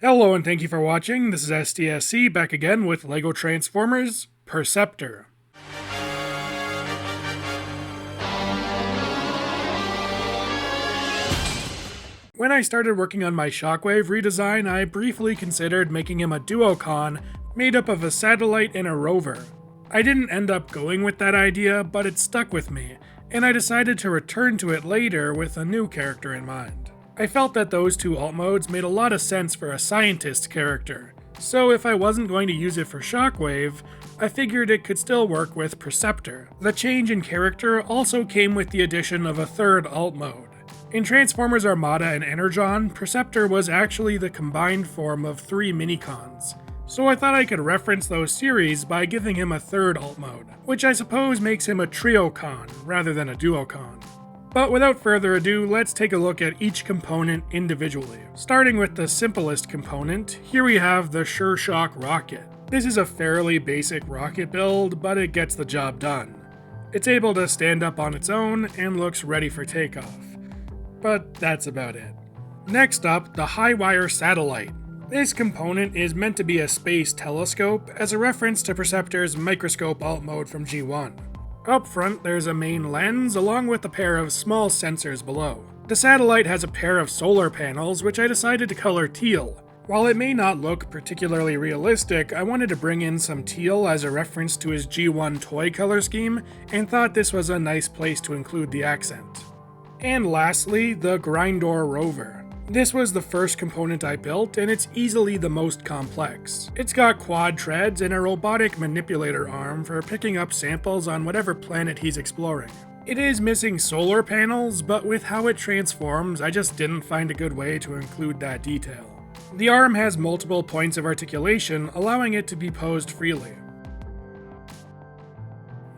Hello and thank you for watching. This is STSC back again with LEGO Transformers Perceptor. When I started working on my Shockwave redesign, I briefly considered making him a duocon made up of a satellite and a rover. I didn't end up going with that idea, but it stuck with me, and I decided to return to it later with a new character in mind. I felt that those two alt modes made a lot of sense for a scientist character, so if I wasn't going to use it for Shockwave, I figured it could still work with Perceptor. The change in character also came with the addition of a third alt mode. In Transformers Armada and Energon, Perceptor was actually the combined form of 3 minicons, so I thought I could reference those series by giving him a third alt mode, which I suppose makes him a triocon rather than a duocon. But without further ado, let's take a look at each component individually. Starting with the simplest component, here we have the Sure Shock rocket. This is a fairly basic rocket build, but it gets the job done. It's able to stand up on its own and looks ready for takeoff. But that's about it. Next up, the Highwire satellite. This component is meant to be a space telescope as a reference to Perceptor's microscope alt mode from G1. Up front, there's a main lens along with a pair of small sensors below. The satellite has a pair of solar panels, which I decided to color teal. While it may not look particularly realistic, I wanted to bring in some teal as a reference to his G1 toy color scheme, and thought this was a nice place to include the accent. And lastly, the Grindor rover. This was the first component I built, and it's easily the most complex. It's got quad treads and a robotic manipulator arm for picking up samples on whatever planet he's exploring. It is missing solar panels, but with how it transforms, I just didn't find a good way to include that detail. The arm has multiple points of articulation, allowing it to be posed freely.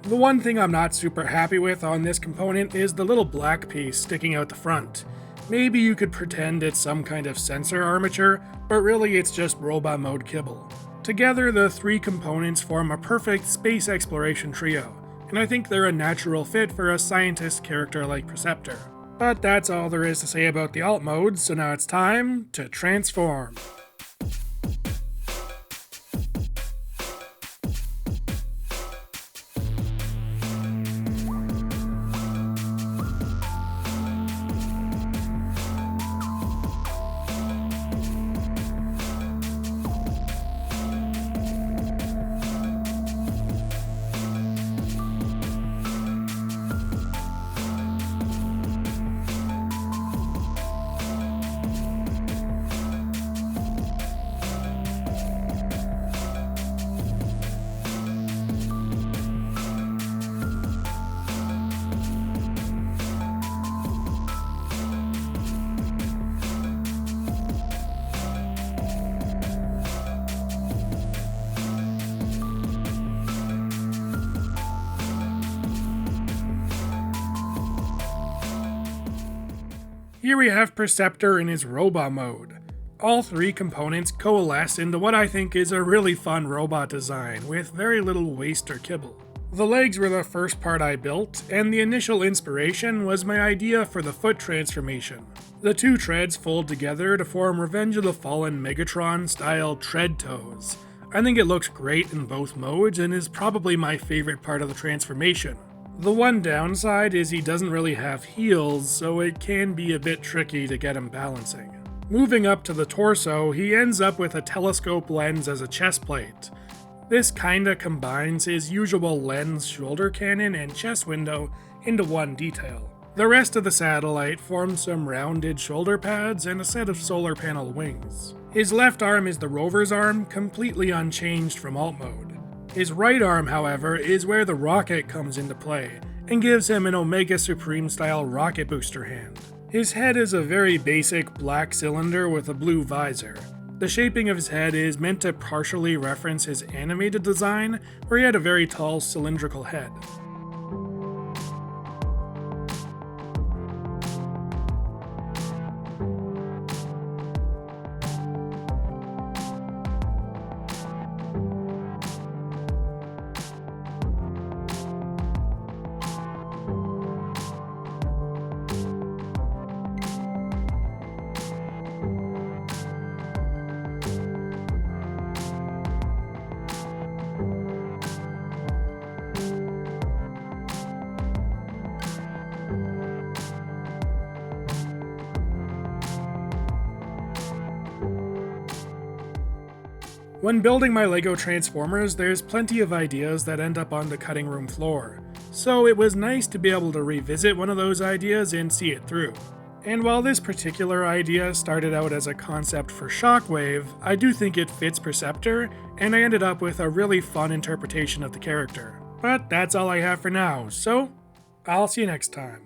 The one thing I'm not super happy with on this component is the little black piece sticking out the front. Maybe you could pretend it's some kind of sensor armature, but really it's just robot mode kibble. Together, the 3 components form a perfect space exploration trio, and I think they're a natural fit for a scientist character like Perceptor. But that's all there is to say about the alt modes, so now it's time to transform. Here we have Perceptor in his robot mode. All 3 components coalesce into what I think is a really fun robot design with very little waste or kibble. The legs were the first part I built, and the initial inspiration was my idea for the foot transformation. The 2 treads fold together to form Revenge of the Fallen Megatron style tread toes. I think it looks great in both modes and is probably my favorite part of the transformation. The one downside is he doesn't really have heels, so it can be a bit tricky to get him balancing. Moving up to the torso, he ends up with a telescope lens as a chest plate. This kinda combines his usual lens shoulder cannon and chest window into one detail. The rest of the satellite forms some rounded shoulder pads and a set of solar panel wings. His left arm is the rover's arm, completely unchanged from alt mode. His right arm, however, is where the rocket comes into play, and gives him an Omega Supreme style rocket booster hand. His head is a very basic black cylinder with a blue visor. The shaping of his head is meant to partially reference his animated design, where he had a very tall cylindrical head. When building my LEGO Transformers, there's plenty of ideas that end up on the cutting room floor, so it was nice to be able to revisit one of those ideas and see it through. And while this particular idea started out as a concept for Shockwave, I do think it fits Perceptor, and I ended up with a really fun interpretation of the character. But that's all I have for now, so I'll see you next time.